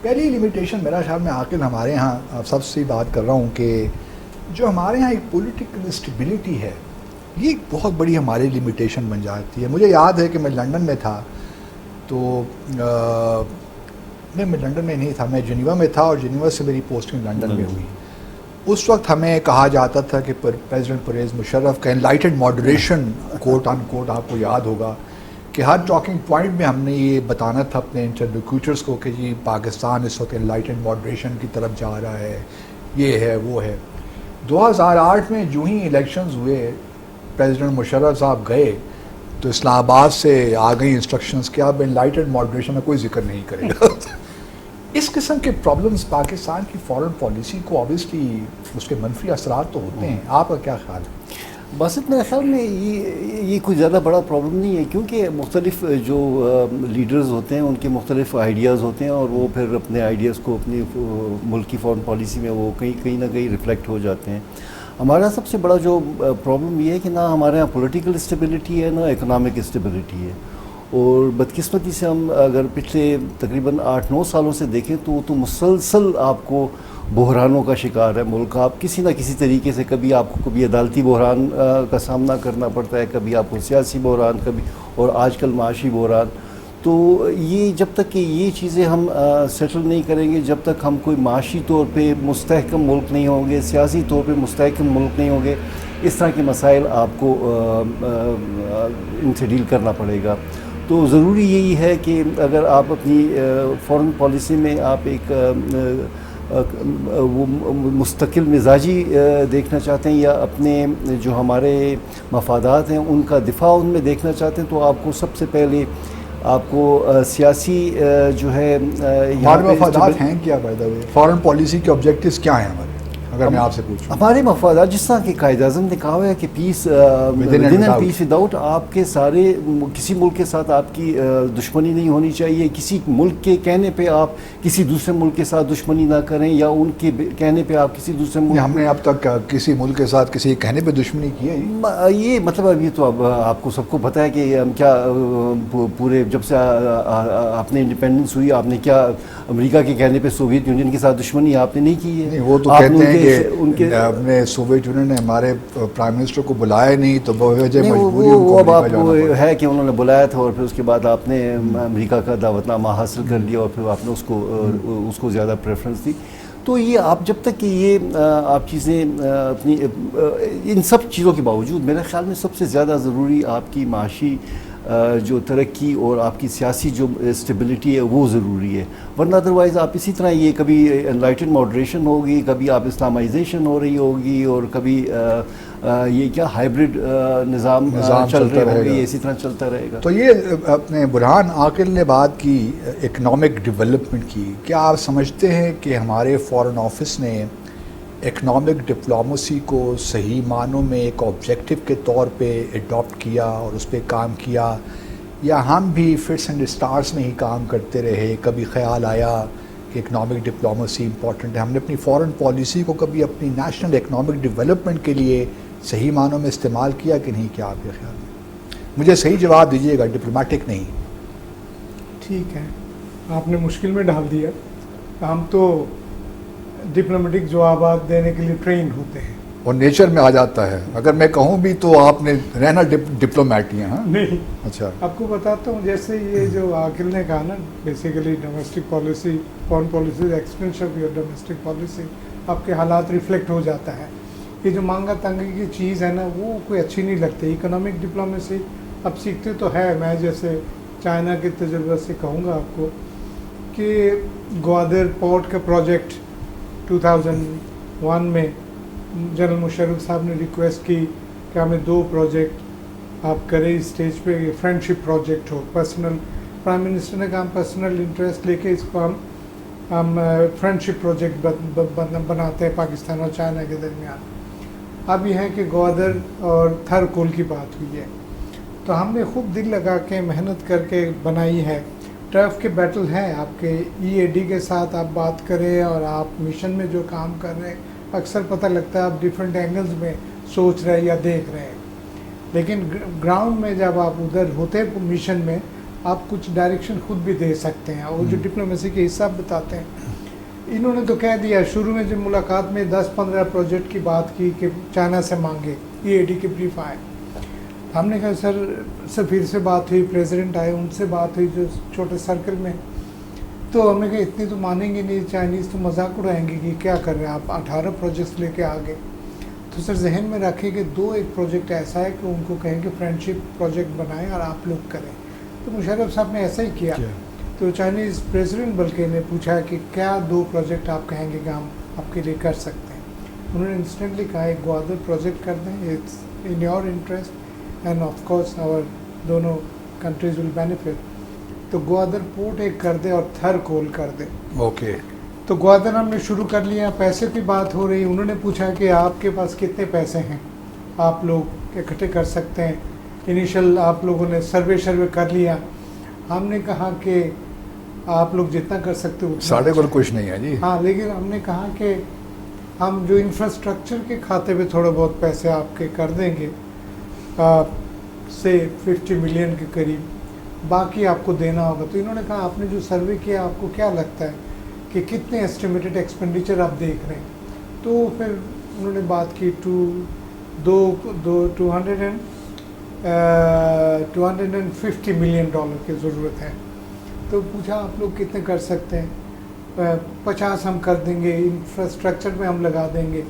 پہلی لمیٹیشن میرا خیال میں عاقل ہمارے ہاں سب سے بات کر رہا ہوں کہ جو ہمارے ہاں ایک پولیٹیکل اسٹیبلٹی ہے، یہ ایک بہت بڑی ہماری لمیٹیشن بن جاتی ہے. مجھے یاد ہے کہ میں لنڈن میں تھا تو میں لنڈن میں نہیں تھا، میں جنیوا میں تھا اور جنیوا سے میری پوسٹنگ لنڈن میں ہوئی. اس وقت ہمیں کہا جاتا تھا کہ پریزیڈنٹ پرویز مشرف کا انلائٹنڈ ماڈریشن کوٹ ان کوٹ آپ کو یاد ہوگا کہ ہر ٹاکنگ پوائنٹ میں ہم نے یہ بتانا تھا اپنے انٹرلوکیوٹرس کو کہ جی پاکستان اس وقت انلائٹنڈ ماڈریشن کی طرف جا رہا ہے، یہ ہے وہ ہے. 2008 میں جو ہی الیکشنز ہوئے، پریزیڈنٹ مشرف صاحب گئے تو اسلام آباد سے آ گئی انسٹرکشنز کہ اب انلائٹنڈ ماڈریشن میں کوئی ذکر نہیں کرے گا. اس قسم کے پرابلمز پاکستان کی فارن پالیسی کو آبویسلی اس کے منفی اثرات تو ہوتے ہیں. آپ کا کیا خیال ہے؟ بس میرے خیال میں یہ کوئی زیادہ بڑا پرابلم نہیں ہے، کیونکہ مختلف جو لیڈرز ہوتے ہیں ان کے مختلف آئیڈیاز ہوتے ہیں اور وہ پھر اپنے آئیڈیاز کو اپنی ملک کی فارن پالیسی میں وہ کہیں نہ کہیں ریفلیکٹ ہو جاتے ہیں. ہمارا سب سے بڑا جو پرابلم یہ ہے کہ نہ ہمارے یہاں پولیٹیکل اسٹیبلٹی ہے نہ اکنامک اسٹیبلٹی ہے. اور بدقسمتی سے ہم اگر پچھلے تقریباً 8-9 سالوں سے دیکھیں تو مسلسل آپ کو بحرانوں کا شکار ہے ملک. آپ کسی نہ کسی طریقے سے کبھی آپ کو کبھی عدالتی بحران کا سامنا کرنا پڑتا ہے، کبھی آپ کو سیاسی بحران، کبھی اور آج کل معاشی بحران. تو یہ جب تک کہ یہ چیزیں ہم سیٹل نہیں کریں گے، جب تک ہم کوئی معاشی طور پہ مستحکم ملک نہیں ہوں گے، سیاسی طور پہ مستحکم ملک نہیں ہوں گے، اس طرح کے مسائل آپ کو ان سے ڈیل کرنا پڑے گا. تو ضروری یہی ہے کہ اگر آپ اپنی فارن پالیسی میں آپ ایک وہ مستقل مزاجی دیکھنا چاہتے ہیں یا اپنے جو ہمارے مفادات ہیں ان کا دفاع ان میں دیکھنا چاہتے ہیں، تو آپ کو سب سے پہلے آپ کو سیاسی جو ہے ہمارے مفادات ہیں کیا by the way? Foreign policy کے آبجیکٹیوز کیا ہیں ہمارے، اگر میں آپ سے پوچھوں؟ ہمارے مفادات جس طرح کہ قائد اعظم نے کہا ہوا ہے کہ peace within and peace without, آپ کے سارے کسی ملک کے ساتھ آپ کی دشمنی نہیں ہونی چاہیے. کسی ملک کے کہنے پہ آپ کسی دوسرے ملک کے ساتھ دشمنی نہ کریں، یا ان کے کہنے پہ آپ کسی دوسرے ملک. ہم نے اب تک کسی ملک کے ساتھ کسی کہنے پہ دشمنی کی ہے؟ یہ مطلب اب یہ تو اب آپ کو سب کو پتہ ہے کہ ہم کیا پورے جب سے آپ نے انڈیپینڈنس ہوئی، آپ نے کیا امریکہ کے کہنے پہ سوویت یونین کے ساتھ دشمنی آپ نے نہیں کی ہے. وہ تو کہتے ہیں کہ اپنے سوویت یونین نے ہمارے پرائم منسٹر کو بلایا نہیں تو بوجہ مجبوری ان کو امریکہ جانا پڑا. ہے کہ انہوں نے بلایا تھا اور پھر اس کے بعد آپ نے امریکہ کا دعوت نامہ حاصل کر لیا اور پھر آپ نے اس کو زیادہ پریفرنس دی. تو یہ آپ جب تک کہ یہ آپ چیزیں اپنی ان سب چیزوں کے باوجود میرے خیال میں سب سے زیادہ ضروری آپ کی معاشی جو ترقی اور آپ کی سیاسی جو اسٹیبلٹی ہے وہ ضروری ہے. ورنہ ادروائز آپ اسی طرح یہ کبھی انلائٹنڈ ماڈریشن ہوگی، کبھی آپ اسلامائزیشن ہو رہی ہوگی، اور کبھی یہ کیا ہائیبرڈ نظام چل رہے ہوں گے، یہ اسی طرح چلتا رہے گا. تو یہ اپنے برہان عاقل نے بات کی اکنامک ڈیولپمنٹ کی. کیا آپ سمجھتے ہیں کہ ہمارے فارن آفس نے اکنامک ڈپلومیسی کو صحیح معنوں میں ایک آبجیکٹو کے طور پہ اڈاپٹ کیا اور اس پہ کام کیا، یا ہم بھی فٹس اینڈ اسٹارٹس میں ہی کام کرتے رہے؟ کبھی خیال آیا کہ اکنامک ڈپلومیسی امپورٹنٹ ہے، ہم نے اپنی فارن پالیسی کو کبھی اپنی نیشنل اکنامک ڈیولپمنٹ کے لیے صحیح معنوں میں استعمال کیا کہ نہیں؟ کیا آپ کے خیال میں؟ مجھے صحیح جواب دیجیے گا، ڈپلومیٹک نہیں. ٹھیک ہے، آپ نے مشکل میں ڈال دیا. ہم تو ڈپلومیٹک جوابات دینے کے لیے ٹرین ہوتے ہیں اور نیچر میں آ جاتا ہے. اگر میں کہوں بھی تو آپ نے رہنا ڈپلومیٹ ہی ہیں. ہاں نہیں، اچھا آپ کو بتاتا ہوں. جیسے یہ جو عاقل نے کہا نا، basically domestic policy, foreign policy expansion of your domestic policy, آپ کے حالات ریفلیکٹ ہو جاتا ہے. یہ جو مانگا تنگی کی چیز ہے نا، وہ کوئی اچھی نہیں لگتی. اکنامک ڈپلومیسی اب سیکھتے تو ہے. میں جیسے چائنا کے تجربے سے کہوں گا آپ کو کہ گوادر پورٹ کا پروجیکٹ 2001 میں جنرل مشرف صاحب نے ریکویسٹ کی کہ ہمیں 2 پروجیکٹ آپ کریں اس اسٹیج پہ. یہ فرینڈشپ پروجیکٹ ہو، پرسنل. پرائم منسٹر نے کہا ہم پرسنل انٹرسٹ لے کے اس کو ہم فرینڈشپ پروجیکٹ بناتے ہیں پاکستان اور چائنا کے درمیان. اب یہ ہے کہ گوادر اور تھر کول کی بات ہوئی ہے، تو ہم نے خوب دل لگا کے محنت کر کے بنائی ہے. ٹرف کے بیٹل ہیں، آپ کے EAD کے ساتھ آپ بات کریں اور آپ مشن میں جو کام کر رہے ہیں اکثر پتہ لگتا ہے آپ ڈیفرنٹ اینگلز میں سوچ رہے ہیں یا دیکھ رہے ہیں. لیکن گراؤنڈ میں جب آپ ادھر ہوتے مشن میں آپ کچھ ڈائریکشن خود بھی دے سکتے ہیں اور جو ڈپلومیسی کے حساب بتاتے ہیں. انہوں نے تو کہہ دیا شروع میں جب ملاقات میں 10-15 پروجیکٹ کی بات کی کہ چائنا سے مانگے, EAD کے بریف آئے. ہم نے کہا سر سفیر سے بات ہوئی, پریزیڈنٹ آئے, ان سے بات ہوئی جو چھوٹے سرکل میں, تو ہم نے کہا اتنی تو مانیں گے نہیں, چائنیز تو مذاق اڑائیں گے کہ کیا کر رہے ہیں آپ, 18 پروجیکٹس لے کے آگے. تو سر ذہن میں رکھیں کہ 2-1 پروجیکٹ ایسا ہے کہ ان کو کہیں کہ فرینڈ شپ پروجیکٹ بنائیں اور آپ لوگ کریں. تو مشرف صاحب نے ایسا ہی کیا. تو چائنیز پریزیڈنٹ بلکہ نے پوچھا کہ کیا 2 پروجیکٹ آپ کہیں گے کہ ہم آپ کے لیے کر سکتے ہیں. انہوں نے انسٹنٹلی کہا ایک گوادر پروجیکٹ کر دیں, it's in your interest and of course our دونوں کنٹریز ول بینیفٹ. تو گوادر پورٹ ایک کر دے اور تھر کھول کر دے. اوکے. تو گوادر ہم نے شروع کر لیا, پیسے کی بات ہو رہی. انہوں نے پوچھا کہ آپ کے پاس کتنے پیسے ہیں آپ لوگ اکٹھے کر سکتے ہیں. انیشل آپ لوگوں نے سروے کر لیا. ہم نے کہا کہ آپ لوگ جتنا کر سکتے ہو ساڑھے کو کچھ نہیں ہے جی. ہاں, لیکن ہم نے کہا کہ ہم جو انفراسٹرکچر کے کھاتے پہ تھوڑے بہت پیسے آپ کے کر دیں گے, سے 50 ملین کے قریب, باقی آپ کو دینا ہوگا. تو انہوں نے کہا آپ نے جو سروے کیا آپ کو کیا لگتا ہے کہ کتنے ایسٹیمیٹڈ ایکسپینڈیچر آپ دیکھ رہے ہیں. تو پھر انہوں نے بات کی 250 ملین ڈالر کی ضرورت ہے. تو پوچھا آپ لوگ کتنے کر سکتے ہیں. 50 ہم کر دیں گے, انفراسٹرکچر میں ہم لگا دیں گے.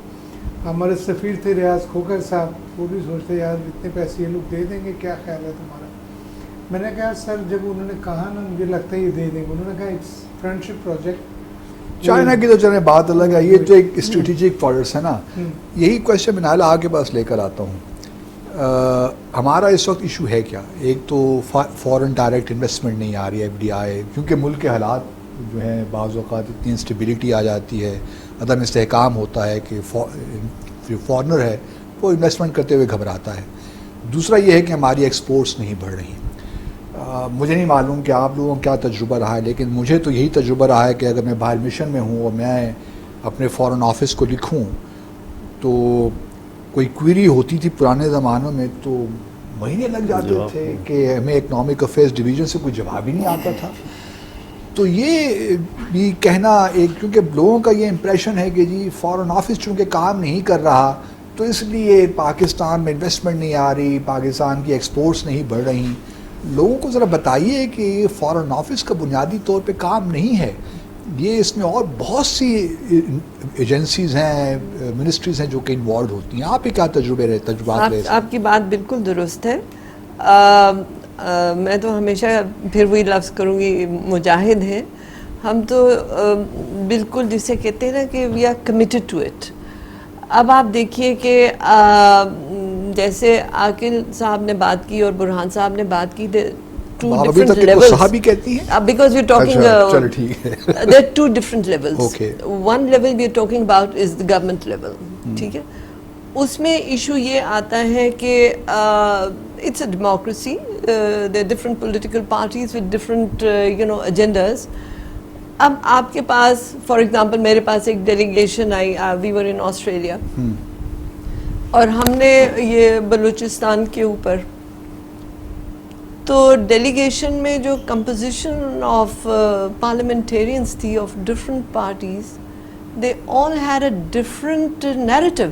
ہمارے سفیر تھے ریاض کھوکر صاحب, وہ بھی سوچتے یار اتنے پیسے یہ لوگ دے دیں گے, کیا خیال ہے تمہارا. میں نے کہا سر جب انہوں نے کہا نا مجھے لگتا ہے یہ دے دیں گے. انہوں نے کہا it's friendship project. China کی تو چلیں بات الگ ہے, یہ تو ایک اسٹریٹجک پروجیکٹس ہے نا. یہی کویشچن میں نالا آپ کے پاس لے کر آتا ہوں. ہمارا اس وقت ایشو ہے کیا؟ ایک تو فورن ڈائریکٹ انویسٹمنٹ نہیں آ رہی ہے, FDI, کیونکہ ملک کے حالات جو ہیں بعض اوقات اتنی انسٹیبلٹی آ جاتی ہے, عدم استحکام ہوتا ہے کہ جو فارنر ہے وہ انویسٹمنٹ کرتے ہوئے گھبراتا ہے. دوسرا یہ ہے کہ ہماری ایکسپورٹس نہیں بڑھ رہی. مجھے نہیں معلوم کہ آپ لوگوں کا کیا تجربہ رہا ہے, لیکن مجھے تو یہی تجربہ رہا ہے کہ اگر میں باہر مشن میں ہوں اور میں اپنے فارن آفس کو لکھوں تو کوئی کوئری ہوتی تھی پرانے زمانوں میں تو مہینے لگ جاتے تھے کہ ہمیں اکنامک افیئرس ڈویژن سے کوئی جواب ہی نہیں آتا تھا. تو یہ بھی کہنا ایک, کیونکہ لوگوں کا یہ امپریشن ہے کہ جی فارن آفس چونکہ کام نہیں کر رہا تو اس لیے پاکستان میں انویسٹمنٹ نہیں آ رہی, پاکستان کی ایکسپورٹس نہیں بڑھ رہی. لوگوں کو ذرا بتائیے کہ یہ فارن آفس کا بنیادی طور پہ کام نہیں ہے, یہ اس میں اور بہت سی ایجنسیز ہیں, منسٹریز ہیں جو کہ انوالوڈ ہوتی ہیں. آپ کے کیا تجربات رہے؟ آپ کی بات بالکل درست ہے. میں تو ہمیشہ پھر وہی لفظ کروں گی, مجاہد ہیں ہم تو, بالکل جسے کہتے ہیں نا کہ we are committed to it. اب آپ دیکھیے کہ جیسے عاقل صاحب نے بات کی اور برہان صاحب نے بات کی, two different levels. صحابی کہتی ہیں because we're talking چلو ٹھیک ہے. there are two different levels. Okay. One level we're talking about is the government level. ٹھیک ہے, اس میں ایشو یہ آتا ہے کہ it's a democracy. There are different political parties with different agendas. اب آپ کے پاس فار ایگزامپل میرے پاس ایک delegation I, we were in Australia, اور ہم نے یہ بلوچستان کے اوپر, تو ڈیلیگیشن میں جو کمپوزیشن آف پارلیمنٹیرینس تھی of different parties, they all had a different narrative.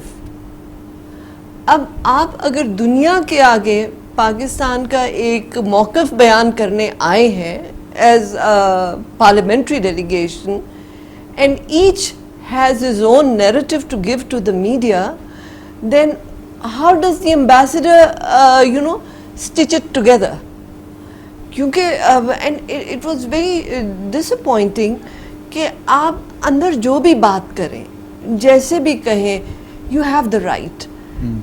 اب آپ اگر دنیا کے آگے پاکستان کا ایک موقف بیان کرنے آئے ہیں as a parliamentary delegation, and each has his own narrative to give to the media, then how does the ambassador stitch it together? کیونکہ and it was very disappointing کہ آپ اندر جو بھی بات کریں, جیسے بھی کہیں, you have the right.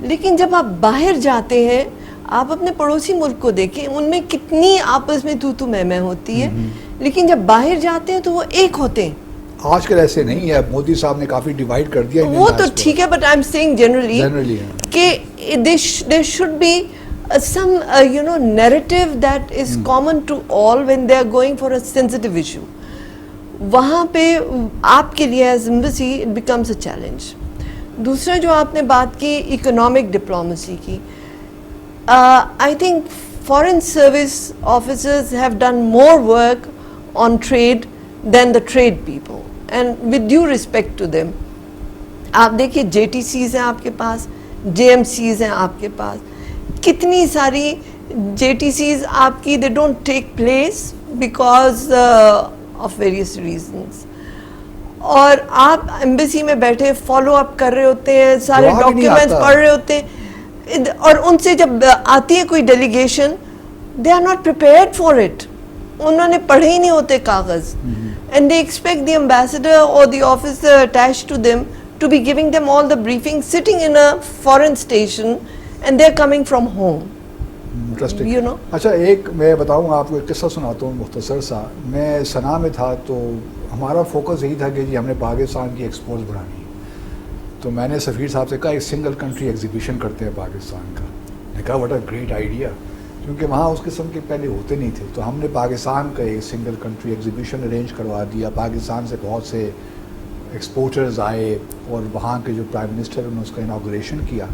لیکن جب آپ باہر جاتے ہیں, آپ اپنے پڑوسی ملک کو دیکھیں, ان میں کتنی آپس میں تو میں ہوتی ہے, لیکن جب باہر جاتے ہیں تو وہ ایک ہوتے ہیں. آج کل ایسے نہیں ہے, مودی صاحب نے کافی ڈیوائڈ کر دیا. وہ تو ٹھیک ہے, but I am seeing generally کہ there should be some narrative that is common to all when they are going for a sensitive issue. وہاں پہ آپ کے لیے as embassy it becomes a challenge. دوسرا جو آپ نے بات کی اکنامک ڈپلومیسی کی, I think foreign service officers have done more work on trade than the trade people, and with due respect to them. آپ دیکھیے JTCs ہیں آپ کے پاس, JMCs ہیں آپ کے پاس, کتنی ساری JTCs آپ کی they don't take place because of various reasons. اور آپ ایمبیسی میں بیٹھے فالو اپ کر رہے ہوتے ہیں, سارے ڈاکیومنٹس پڑھ رہے ہوتے ہیں, اور ان سے جب آتی ہے کوئی delegation they are not prepared for it, انہوں نے پڑھے ہی نہیں ہوتے کاغذ, and they expect the ambassador اور the officer attached to them to be giving them all the briefing sitting in a foreign station and they are coming from home. Interesting. اچھا ایک میں بتاؤں آپ کو ایک قصہ سناتا ہوں مختصر سا. میں سنا میں تھا تو ہمارا فوکس یہی تھا کہ جی ہم نے پاکستان کی ایکسپورٹس بڑھانی ہے. تو میں نے سفیر صاحب سے کہا ایک سنگل کنٹری ایگزیبیشن کرتے ہیں پاکستان کا. نے کہا واٹ اے گریٹ آئیڈیا, کیونکہ وہاں اس قسم کے پہلے ہوتے نہیں تھے. تو ہم نے پاکستان کا ایک سنگل کنٹری ایگزیبیشن ارینج کروا دیا. پاکستان سے بہت سے ایکسپورٹرز آئے اور وہاں کے جو پرائم منسٹر انہوں نے اس کا اناگوریشن کیا.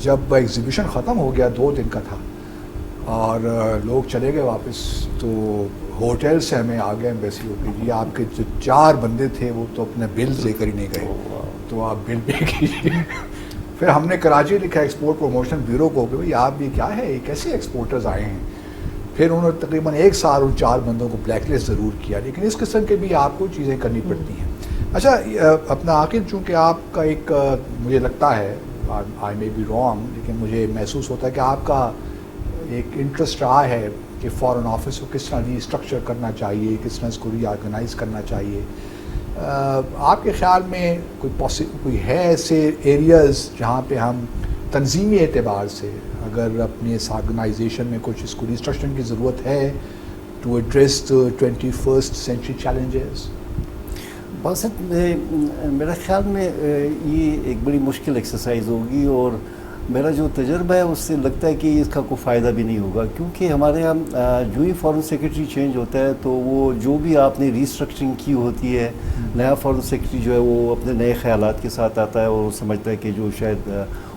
جب ایگزیبیشن ختم ہو گیا 2 دن کا تھا اور لوگ چلے گئے واپس, تو ہوٹل سے ہمیں آ گئے ایمبیسی ہو گئی جی آپ کے جو 4 بندے تھے وہ تو اپنے بل لے کر ہی نہیں گئے, تو آپ بل پے کیجیے. پھر ہم نے کراچی لکھا ایکسپورٹ پروموشن بیورو کو کہ بھائی آپ یہ کیا ہے, یہ کیسے ایکسپورٹرز آئے ہیں. پھر انہوں نے تقریباً 1 سال ان 4 بندوں کو بلیک لسٹ ضرور کیا. لیکن اس قسم کے بھی آپ کو چیزیں کرنی پڑتی ہیں. اچھا اپنا عاقل, چونکہ آپ کا ایک مجھے لگتا ہے آئی مے بی رانگ, لیکن مجھے محسوس ہوتا ہے کہ آپ کا ایک انٹرسٹ رہا ہے کہ فارن آفس کو کس طرح ری اسٹرکچر کرنا چاہیے, کس طرح اس کو ری آرگنائز کرنا چاہیے. آپ کے خیال میں کوئی ہے ایسے ایریاز جہاں پہ ہم تنظیمی اعتبار سے اگر اپنی اس آرگنائزیشن میں کچھ اس کو ری اسٹرکچرنگ کی ضرورت ہے to address 21st century challenges? Basit میرا خیال میں یہ ایک بڑی مشکل ایکسرسائز ہوگی, اور میرا جو تجربہ ہے اس سے لگتا ہے کہ اس کا کوئی فائدہ بھی نہیں ہوگا. کیونکہ ہمارے یہاں جو ہی فارن سیکرٹری چینج ہوتا ہے تو وہ جو بھی آپ نے ری اسٹرکچرنگ کی ہوتی ہے, نیا فارن سیکرٹری جو ہے وہ اپنے نئے خیالات کے ساتھ آتا ہے اور وہ سمجھتا ہے کہ جو شاید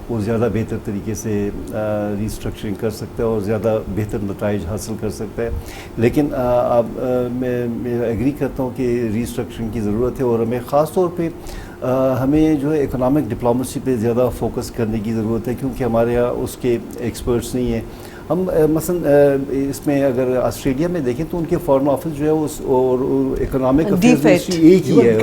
وہ زیادہ بہتر طریقے سے ری اسٹرکچرنگ کر سکتا ہے اور زیادہ بہتر نتائج حاصل کر سکتا ہے. لیکن میں ایگری کرتا ہوں کہ ری اسٹرکچرنگ کی ضرورت ہے, اور ہمیں خاص طور پہ ہمیں جو ہے اکنامک ڈپلومیسی پہ زیادہ فوکس کرنے کی ضرورت ہے, کیونکہ ہمارے یہاں اس کے ایکسپرٹس نہیں ہیں. ہم مثلا اس میں اگر آسٹریلیا میں دیکھیں تو ان کے فارن آفس جو ہے اور اکنامک افیئرز منسٹری ایک ہی ہے,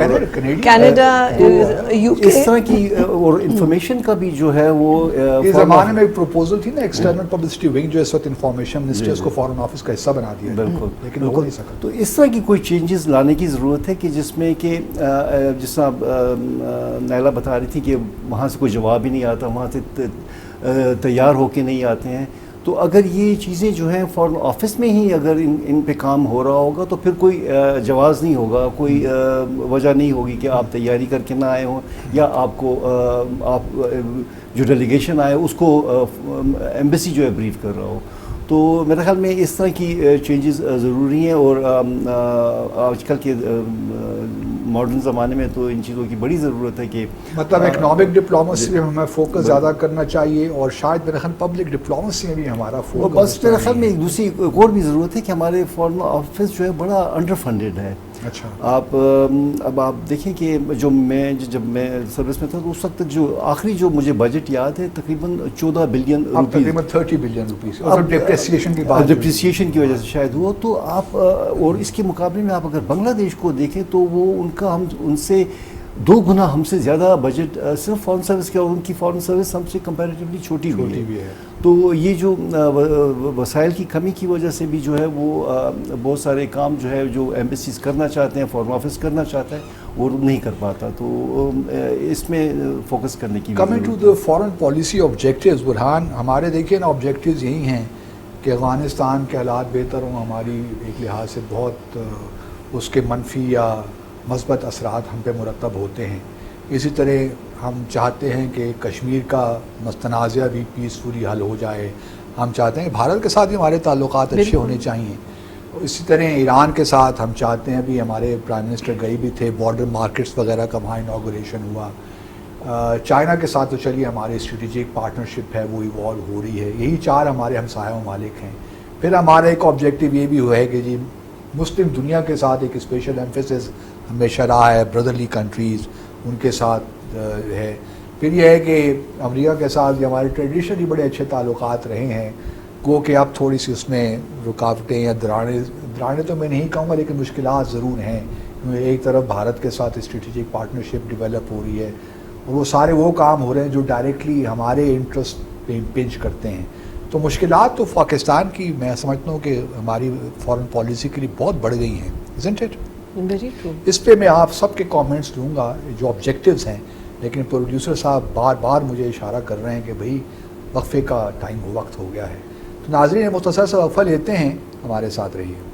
کینیڈا, اس طرح کی, اور انفارمیشن کا بھی جو ہے وہ اس زمانے میں ایک پروپوزل تھی نا ایکسٹرنل پبلسٹی ونگ جو اس وقت انفارمیشن منسٹری اس کو فارن آفس کا حصہ بنا دیا. بالکل, لیکن ہو نہیں سکا. تو اس طرح کی کوئی چینجز لانے کی ضرورت ہے کہ جس میں کہ جس طرح نیلا بتا رہی تھی کہ وہاں سے کوئی جواب ہی نہیں آتا, وہاں سے تیار ہو کے نہیں آتے ہیں. تو اگر یہ چیزیں جو ہیں فارن آفس میں ہی اگر ان پہ کام ہو رہا ہوگا تو پھر کوئی جواز نہیں ہوگا, کوئی وجہ نہیں ہوگی کہ آپ تیاری کر کے نہ آئے ہوں, یا آپ کو آپ جو ڈیلیگیشن آئے اس کو ایمبیسی جو ہے بریف کر رہا ہو. تو میرے خیال میں اس طرح کی چینجز ضروری ہیں, اور آج کل کے ماڈرن زمانے میں تو ان چیزوں کی بڑی ضرورت ہے کہ مطلب اکنامک ڈپلومیسی میں ہمیں فوکس زیادہ کرنا چاہیے, اور شاید میرے خیال پبلک ڈپلومیسی میں بھی ہمارا فوکس. بس میرے خیال میں ایک دوسری ایک اور بھی ضرورت ہے کہ ہمارے فارن آفس جو ہے بڑا انڈر فنڈیڈ ہے. اچھا, اب آپ دیکھیں کہ جب میں سروس میں تھا تو اس وقت جو آخری جو مجھے بجٹ یاد ہے تقریباً 14 بلین روپیز, تقریباً 30 بلین روپیز, اور ڈپریسیشن کی وجہ سے شاید ہوا. تو آپ اور اس کے مقابلے میں آپ اگر بنگلہ دیش کو دیکھیں تو وہ ان کا ہم ان سے 2 گنا ہم سے زیادہ بجٹ صرف فارن سروس کا, اور ان کی فارن سروس ہم سے کمپیریٹیولی چھوٹی بھی ہے. تو یہ جو وسائل کی کمی کی وجہ سے بھی جو ہے وہ بہت سارے کام جو ہے جو ایمبیسیز کرنا چاہتے ہیں, فارن آفس کرنا چاہتا ہے, وہ نہیں کر پاتا. تو اس میں فوکس کرنے کی. Coming to the foreign policy objectives, Burhan ہمارے دیکھیے نا آبجیکٹیوز یہی ہیں کہ افغانستان کے حالات بہتر ہوں, ہماری ایک لحاظ سے بہت اس کے منفی یا مثبت اثرات ہم پہ مرتب ہوتے ہیں. اسی طرح ہم چاہتے ہیں کہ کشمیر کا تنازع بھی پیسفلی حل ہو جائے. ہم چاہتے ہیں کہ بھارت کے ساتھ بھی ہمارے تعلقات اچھے ہونے چاہیے. اسی طرح ایران کے ساتھ ہم چاہتے ہیں, بھی ہمارے پرائم منسٹر گئے بھی تھے, بارڈر مارکیٹس وغیرہ کا وہاں انوگریشن ہوا. چائنا کے ساتھ تو چلیے ہماری اسٹریٹجک پارٹنرشپ ہے وہ ایوالو ہو رہی ہے, یہی 4 ہمارے ہمسایہ ممالک ہیں. پھر ہمارا ایک آبجیکٹیو یہ بھی ہے کہ جی مسلم دنیا کے ساتھ ایک اسپیشل ایمفیسس ہمیشہ رہا ہے, بردرلی کنٹریز ان کے ساتھ ہے. پھر یہ ہے کہ امریکہ کے ساتھ ہمارے ٹریڈیشنلی بڑے اچھے تعلقات رہے ہیں, گو کہ اب تھوڑی سی اس میں رکاوٹیں یا دراڑیں تو میں نہیں کہوں گا لیکن مشکلات ضرور ہیں. ایک طرف بھارت کے ساتھ اسٹریٹجک پارٹنرشپ ڈیولپ ہو رہی ہے اور وہ سارے وہ کام ہو رہے ہیں جو ڈائریکٹلی ہمارے انٹرسٹ پہ امپنج کرتے ہیں. تو مشکلات تو پاکستان کی میں سمجھتا ہوں کہ ہماری فارن پالیسی کے لیے بہت بڑھ گئی ہیں, isn't it؟ Very true. اس پہ میں آپ سب کے کامنٹس دوں گا جو آبجیکٹیوز ہیں, لیکن پروڈیوسر صاحب بار بار مجھے اشارہ کر رہے ہیں کہ بھئی وقفے کا ٹائم وقت ہو گیا ہے. تو ناظرین مختصر سا وقفہ لیتے ہیں, ہمارے ساتھ رہیے.